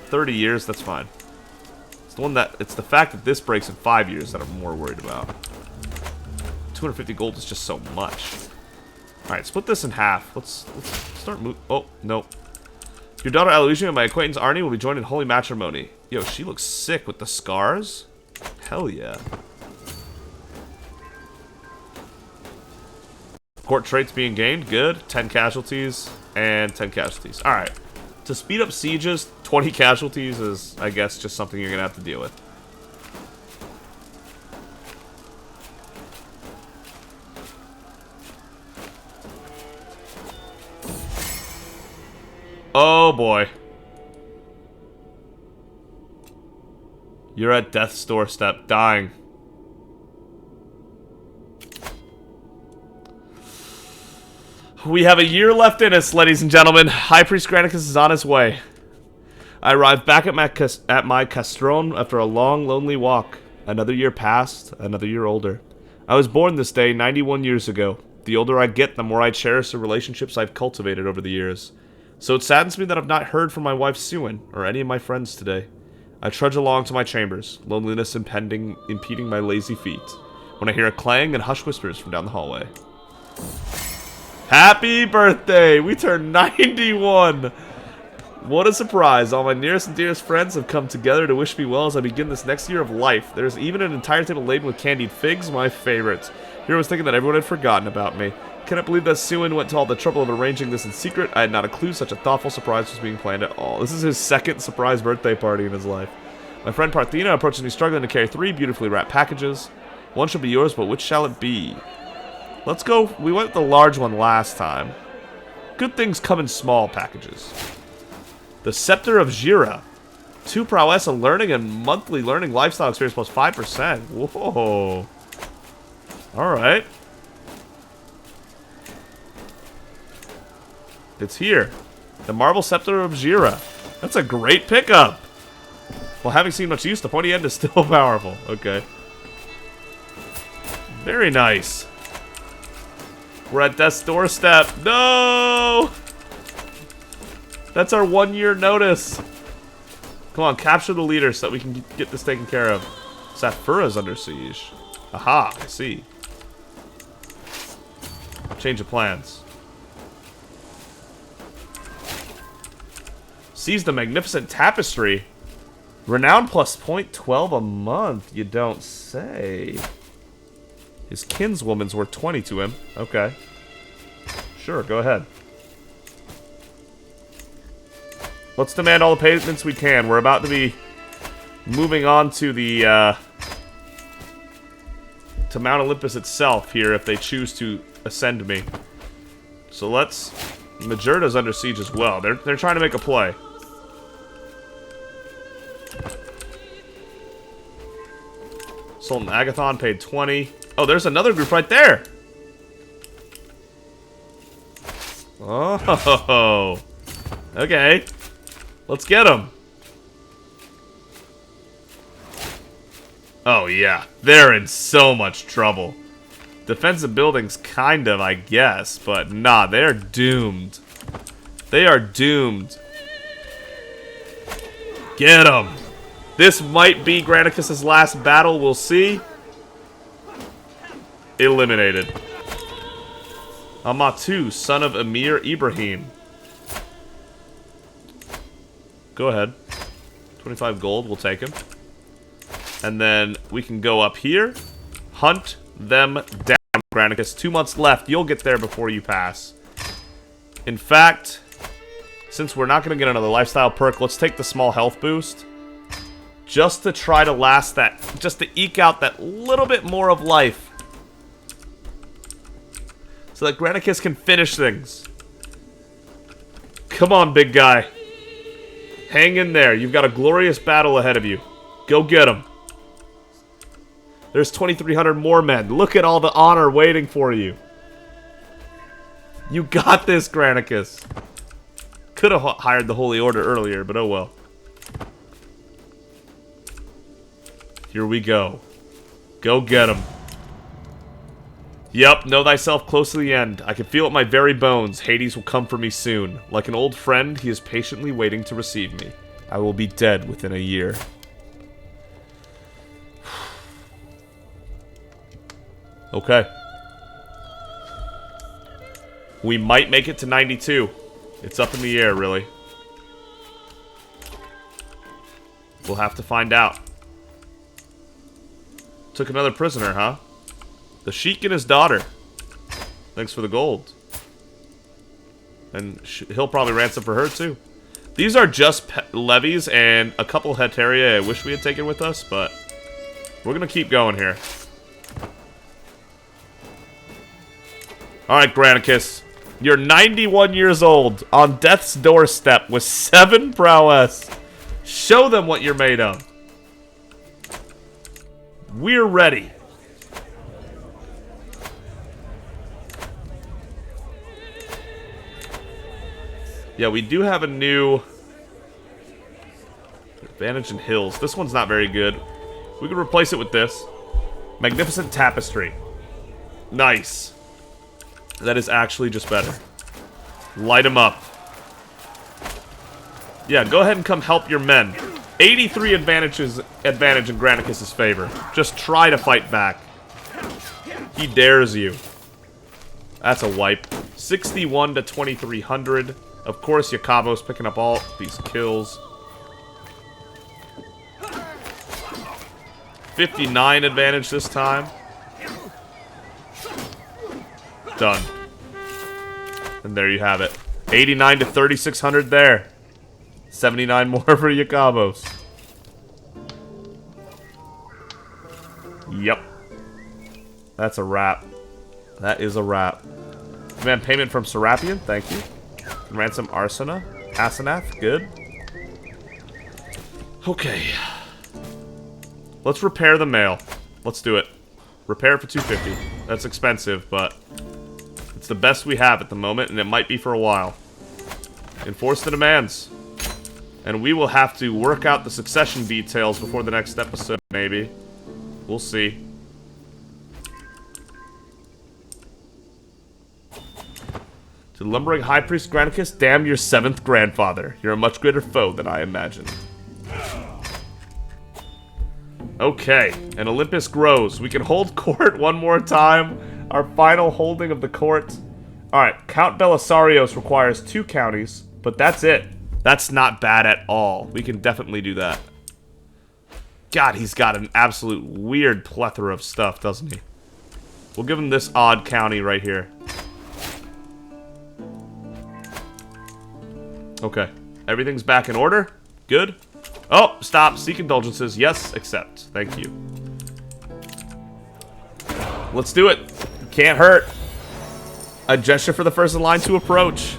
30 years, that's fine. It's the fact that this breaks in 5 years that I'm more worried about. 250 gold is just so much. Alright, split this in half. Let's start move. Oh, no. Your daughter Aloysia and my acquaintance Arnie will be joined in holy matrimony. Yo, she looks sick with the scars. Hell yeah. Court traits being gained. Good. 10 casualties and 10 casualties. Alright. To speed up sieges, 20 casualties is, I guess, just something you're going to have to deal with. Oh boy. You're at death's doorstep, dying. We have a year left in us, ladies and gentlemen. High Priest Granicus is on his way. I arrived back at my castron after a long, lonely walk. Another year passed, another year older. I was born this day 91 years ago. The older I get, the more I cherish the relationships I've cultivated over the years. So it saddens me that I've not heard from my wife Suin, or any of my friends today. I trudge along to my chambers, loneliness impeding my lazy feet, when I hear a clang and hushed whispers from down the hallway. Happy birthday! We turned 91! What a surprise. All my nearest and dearest friends have come together to wish me well as I begin this next year of life. There's even an entire table laden with candied figs, my favorites. Here I was thinking that everyone had forgotten about me. Cannot believe that Suin went to all the trouble of arranging this in secret. I had not a clue such a thoughtful surprise was being planned at all. This is his second surprise birthday party in his life. My friend Parthena approaches me struggling to carry 3 beautifully wrapped packages. One shall be yours, but which shall it be? Let's go. We went with the large one last time. Good things come in small packages. The Scepter of Jira. 2 prowess, a learning, and monthly learning lifestyle experience plus 5%. Whoa. Alright. It's here. The Marble Scepter of Jira. That's a great pickup. Well, having seen much use, the pointy end is still powerful. Okay. Very nice. We're at death's doorstep. No! That's our 1 year notice. Come on, capture the leader so that we can get this taken care of. Saphira's under siege. Aha, I see. Change of plans. Seize the magnificent tapestry. Renown plus .12 a month, you don't say. His kinswoman's worth 20 to him. Okay. Sure, go ahead. Let's demand all the payments we can. We're about to be moving on to the, to Mount Olympus itself here if they choose to ascend me. So let's... Majorda's under siege as well. They're trying to make a play. Sultan Agathon paid 20. Oh, there's another group right there. Oh, okay. Let's get them. Oh, yeah. They're in so much trouble. Defensive buildings, kind of, I guess. But nah, they're doomed. They are doomed. Get them. This might be Granicus' last battle. We'll see. Eliminated. Amatu, son of Emir Ibrahim. Go ahead. 25 gold, we'll take him. And then we can go up here. Hunt them down, Granicus. 2 months left. You'll get there before you pass. In fact, since we're not going to get another lifestyle perk, let's take the small health boost. Just to try to last that, just to eke out that little bit more of life. So that Granicus can finish things. Come on, big guy. Hang in there. You've got a glorious battle ahead of you. Go get him. There's 2,300 more men. Look at all the honor waiting for you. You got this, Granicus. Could have hired the Holy Order earlier, but oh well. Here we go. Go get him. Yep, know thyself close to the end. I can feel it in my very bones. Hades will come for me soon. Like an old friend, he is patiently waiting to receive me. I will be dead within a year. Okay. We might make it to 92. It's up in the air, really. We'll have to find out. Took another prisoner, huh? The Sheik and his daughter. Thanks for the gold. And he'll probably ransom for her, too. These are just levies and a couple Heteria I wish we had taken with us, but we're going to keep going here. Alright, Granicus. You're 91 years old, on death's doorstep, with 7 prowess. Show them what you're made of. We're ready. Yeah, we do have a new advantage in hills. This one's not very good. We could replace it with this. Magnificent tapestry. Nice. That is actually just better. Light them up. Yeah, go ahead and come help your men. 83 advantage in Granicus' favor. Just try to fight back. He dares you. That's a wipe. 61 to 2,300. Of course, Yacabo's picking up all these kills. 59 advantage this time. Done. And there you have it. 89 to 3,600 there. 79 more for Yacabos. Yep. That's a wrap. That is a wrap. Demand payment from Serapion. Thank you. Ransom Arsena. Asenath. Good. Okay. Let's repair the mail. Let's do it. Repair for 250. That's expensive, but it's the best we have at the moment, and it might be for a while. Enforce the demands. And we will have to work out the succession details before the next episode, maybe. We'll see. To the lumbering High Priest Granicus, damn your 7th grandfather. You're a much greater foe than I imagined. Okay, and Olympus grows. We can hold court one more time. Our final holding of the court. Alright, Count Belisarios requires 2 counties, but that's it. That's not bad at all. We can definitely do that. God, he's got an absolute weird plethora of stuff, doesn't he? We'll give him this odd county right here. Okay. Everything's back in order. Good. Oh, stop. Seek indulgences. Yes, accept. Thank you. Let's do it. Can't hurt. A gesture for the first in line to approach.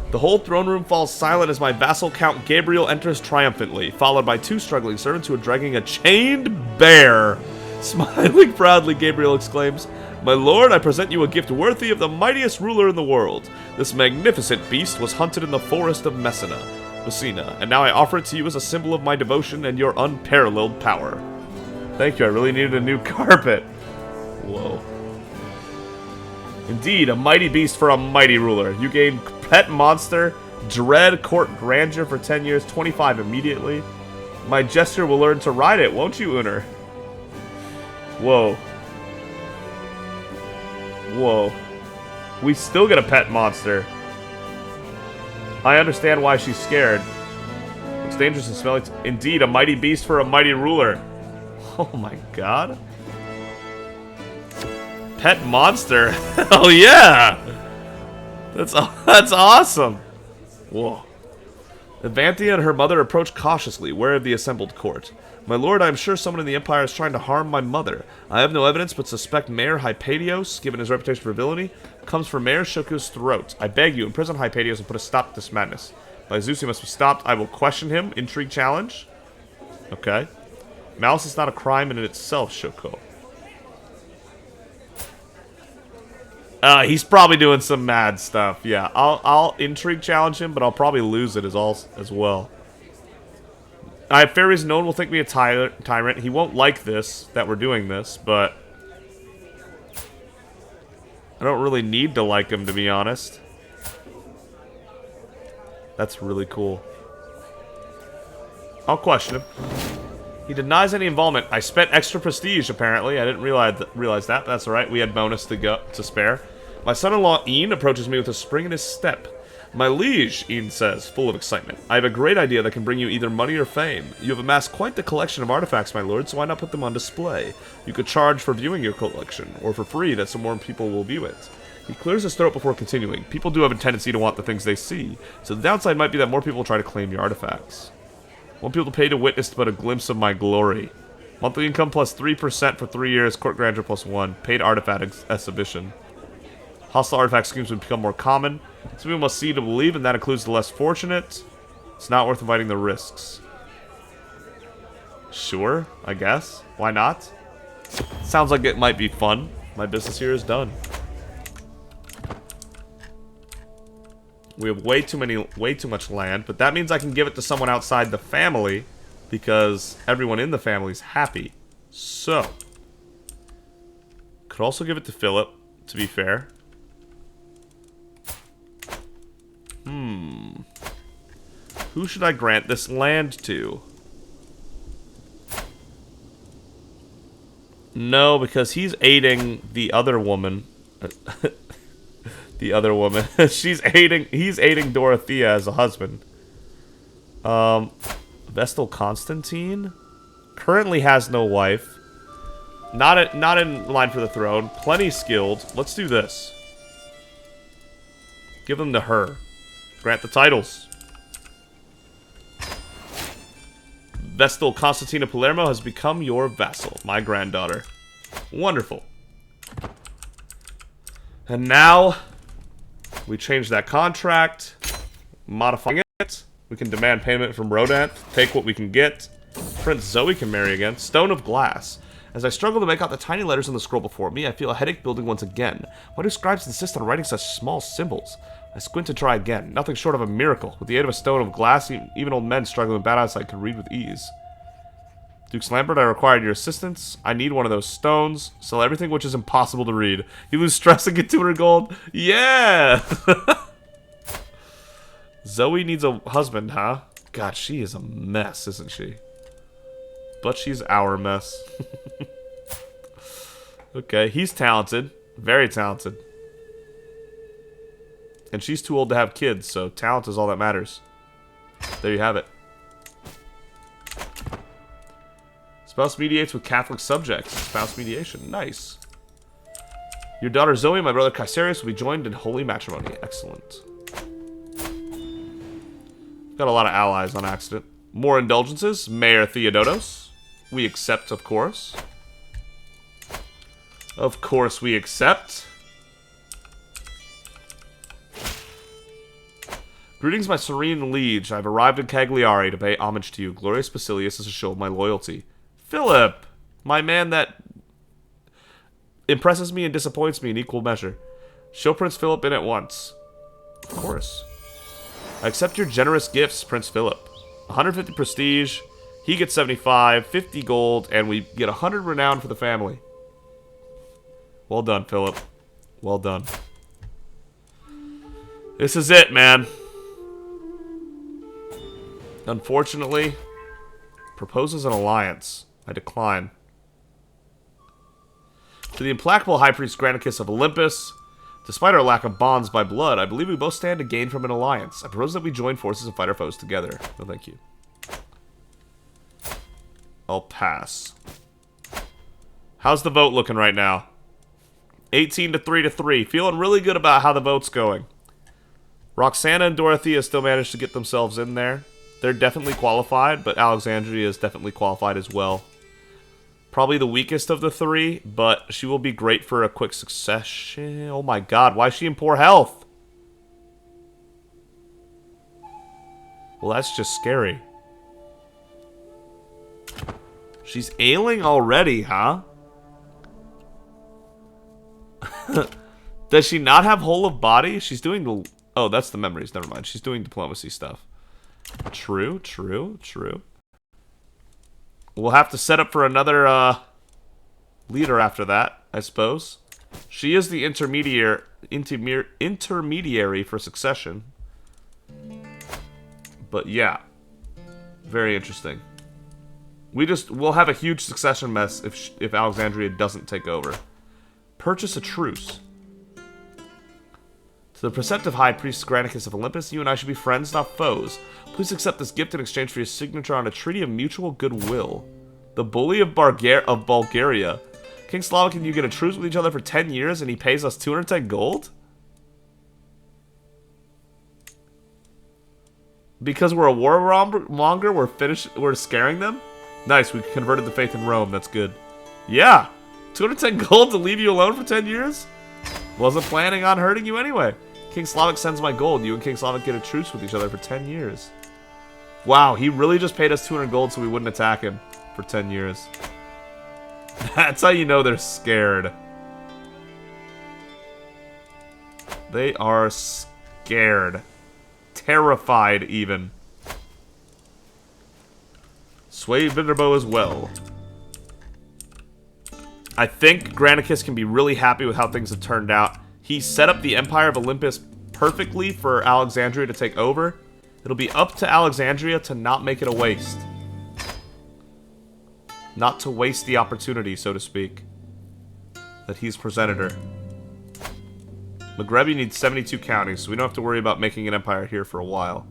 The whole throne room falls silent as my vassal Count Gabriel enters triumphantly, followed by 2 struggling servants who are dragging a chained bear. Smiling proudly, Gabriel exclaims, "My lord, I present you a gift worthy of the mightiest ruler in the world. This magnificent beast was hunted in the forest of Messina, and now I offer it to you as a symbol of my devotion and your unparalleled power." Thank you, I really needed a new carpet. Whoa. Indeed, a mighty beast for a mighty ruler. You gain pet monster, dread court grandeur for 10 years, 25 immediately. My gesture will learn to ride it, won't you, Uner? Whoa. Whoa. We still get a pet monster. I understand why she's scared. Looks dangerous and smelly. Indeed, a mighty beast for a mighty ruler. Oh my god. Pet monster? Hell yeah! That's awesome. Whoa. Evanthia and her mother approach cautiously, wary of the assembled court. My lord, I am sure someone in the Empire is trying to harm my mother. I have no evidence, but suspect Mayor Hypatios, given his reputation for villainy, comes for Mayor Shoku's throat. I beg you, imprison Hypatios and put a stop to this madness. By Zeus, he must be stopped. I will question him. Intrigue challenge. Okay. Malice is not a crime in itself, Shoko. He's probably doing some mad stuff. Yeah, I'll intrigue challenge him, but I'll probably lose it as well. I have fair reason no one will think me a tyrant. He won't like this, that we're doing this, but I don't really need to like him, to be honest. That's really cool. I'll question him. He denies any involvement. I spent extra prestige, apparently. I didn't realize that. That's alright. We had bonus to spare. My son-in-law, Ian, approaches me with a spring in his step. My liege, Ian says, full of excitement. I have a great idea that can bring you either money or fame. You have amassed quite the collection of artifacts, my lord, so why not put them on display? You could charge for viewing your collection, or for free, that some more people will view it. He clears his throat before continuing. People do have a tendency to want the things they see, so the downside might be that more people will try to claim your artifacts. Want people to pay to witness but a glimpse of my glory. Monthly income plus 3% for 3 years, court grandeur plus 1. Paid artifact exhibition. Hostile artifact schemes would become more common. Some people must see to believe, and that includes the less fortunate. It's not worth inviting the risks. Sure, I guess. Why not? Sounds like it might be fun. My business here is done. We have way too much land, but that means I can give it to someone outside the family because everyone in the family is happy. So, could also give it to Philip, to be fair. Who should I grant this land to? No, because he's aiding the other woman. The other woman. He's aiding Dorothea as a husband. Vestal Constantine currently has no wife. Not in line for the throne. Plenty skilled. Let's do this. Give them to her. Grant the titles. Vestal Constantina Palermo has become your vassal, my granddaughter. Wonderful. And now we change that contract, modifying it. We can demand payment from Rodant, take what we can get. Prince Zoe can marry again. Stone of Glass. As I struggle to make out the tiny letters on the scroll before me, I feel a headache building once again. Why do scribes insist on writing such small symbols? I squint to try again. Nothing short of a miracle. With the aid of a stone of glass, even old men struggling with bad eyesight could read with ease. Dukes Lambert, I required your assistance. I need one of those stones. Sell everything which is impossible to read. You lose stress and get 200 gold? Yeah! Zoe needs a husband, huh? God, she is a mess, isn't she? But she's our mess. Okay, he's talented. Very talented. And she's too old to have kids, so talent is all that matters. There you have it. Spouse mediates with Catholic subjects. Spouse mediation. Nice. Your daughter Zoe and my brother Caesarius will be joined in holy matrimony. Excellent. Got a lot of allies on accident. More indulgences. Mayor Theodotos. We accept, of course. Of course we accept. Greetings, my serene liege. I've arrived in Cagliari to pay homage to you. Glorious Basilius is a show of my loyalty. Philip! My man that impresses me and disappoints me in equal measure. Show Prince Philip in at once. Of course. I accept your generous gifts, Prince Philip. 150 prestige. He gets 75, 50 gold, and we get 100 renown for the family. Well done, Philip. Well done. This is it, man. Unfortunately, proposes an alliance. I decline. To the implacable High Priest Granicus of Olympus, despite our lack of bonds by blood, I believe we both stand to gain from an alliance. I propose that we join forces and fight our foes together. No, thank you. I'll pass. How's the vote looking right now? 18 to 3 to 3. Feeling really good about how the vote's going. Roxana and Dorothea still managed to get themselves in there. They're definitely qualified, but Alexandria is definitely qualified as well. Probably the weakest of the three, but she will be great for a quick succession. Oh my god, why is she in poor health? Well, that's just scary. She's ailing already, huh? Does she not have whole of body? She's doing the... Oh, that's the memories. Never mind. She's doing diplomacy stuff. True, true, true. We'll have to set up for another leader after that, I suppose. She is the intermediary for succession. But yeah, very interesting. We'll have a huge succession mess if Alexandria doesn't take over. Purchase a truce. To the preceptive High Priest Granicus of Olympus, you and I should be friends, not foes. Please accept this gift in exchange for your signature on a treaty of mutual goodwill. The bully of Bulgaria. King Slavic and you get a truce with each other for 10 years and he pays us 210 gold? Because we're a warmonger, we're scaring them? Nice, we converted the faith in Rome, that's good. Yeah! 210 gold to leave you alone for 10 years? Wasn't planning on hurting you anyway. King Slavic sends my gold. You and King Slavic get a truce with each other for 10 years. Wow, he really just paid us 200 gold so we wouldn't attack him for 10 years. That's how you know they're scared. They are scared. Terrified, even. Sway Vinderbo as well. I think Granicus can be really happy with how things have turned out. He set up the Empire of Olympus perfectly for Alexandria to take over. It'll be up to Alexandria to not make it a waste. Not to waste the opportunity, so to speak, that he's presented her. Maghreb needs 72 counties, so we don't have to worry about making an empire here for a while.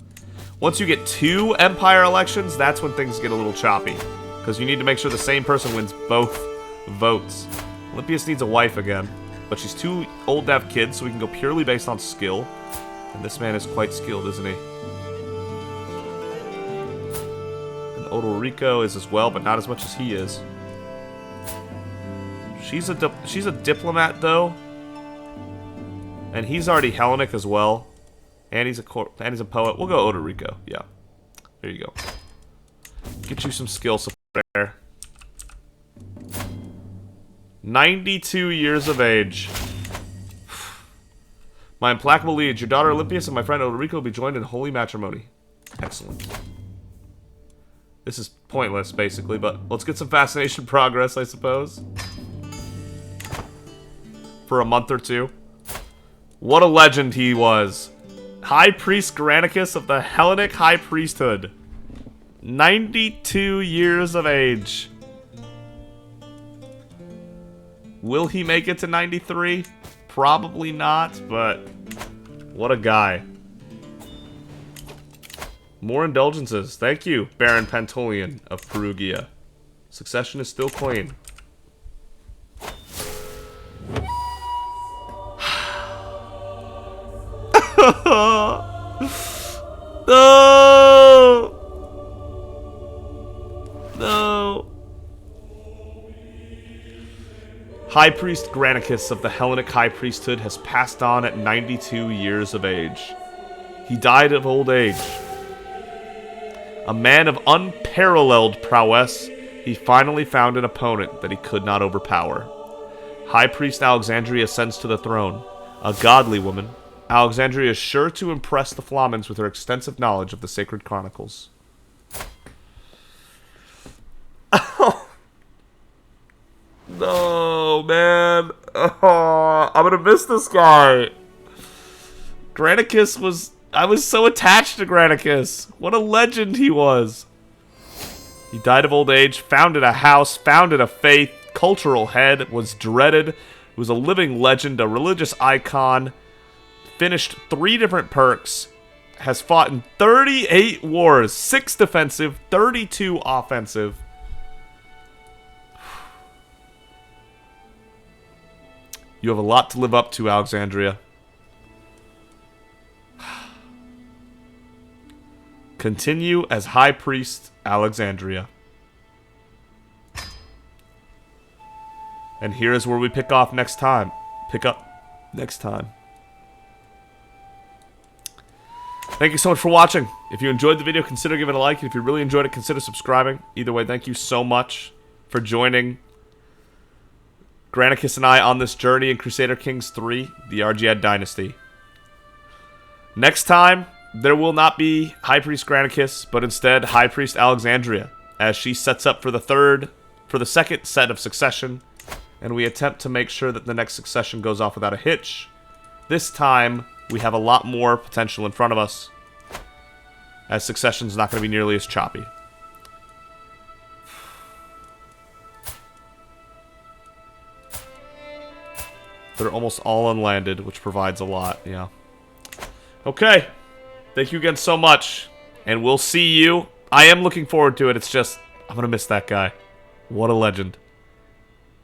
Once you get 2 empire elections, that's when things get a little choppy. Because you need to make sure the same person wins both votes. Olympias needs a wife again, but she's too old to have kids, so we can go purely based on skill. And this man is quite skilled, isn't he? And Odorico is as well, but not as much as he is. She's a diplomat, though. And he's already Hellenic as well. And he's a poet. We'll go Odorico. Yeah. There you go. Get you some skill support there. 92 years of age. My implacable liege, your daughter Olympias and my friend Odorico will be joined in holy matrimony. Excellent. This is pointless, basically, but let's get some fascination progress, I suppose. For a month or two. What a legend he was. High Priest Granicus of the Hellenic High Priesthood. 92 years of age. Will he make it to 93? Probably not, but what a guy. More indulgences. Thank you, Baron Pantolian of Perugia. Succession is still clean. No! No! High Priest Granicus of the Hellenic High Priesthood has passed on at 92 years of age. He died of old age. A man of unparalleled prowess, he finally found an opponent that he could not overpower. High Priest Alexandria ascends to the throne. A godly woman, Alexandria is sure to impress the Flamens with her extensive knowledge of the sacred chronicles. No, man. Oh, I'm gonna miss this guy. Granicus was... I was so attached to Granicus. What a legend he was. He died of old age, founded a house, founded a faith, cultural head, was dreaded, was a living legend, a religious icon, finished 3 different perks, has fought in 38 wars, 6 defensive, 32 offensive. You have a lot to live up to, Alexandria. Continue as High Priest Alexandria. And here is where we pick up next time. Thank you so much for watching. If you enjoyed the video, consider giving it a like. And if you really enjoyed it, consider subscribing. Either way, thank you so much for joining Granicus and I on this journey in Crusader Kings 3, the Argead Dynasty. Next time, there will not be High Priest Granicus, but instead High Priest Alexandria, as she sets up for the second set of succession, and we attempt to make sure that the next succession goes off without a hitch. This time, we have a lot more potential in front of us, as succession's not going to be nearly as choppy. They're almost all unlanded, which provides a lot, yeah. Okay. Thank you again so much. And we'll see you. I am looking forward to it. It's just, I'm going to miss that guy. What a legend.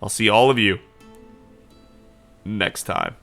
I'll see all of you next time.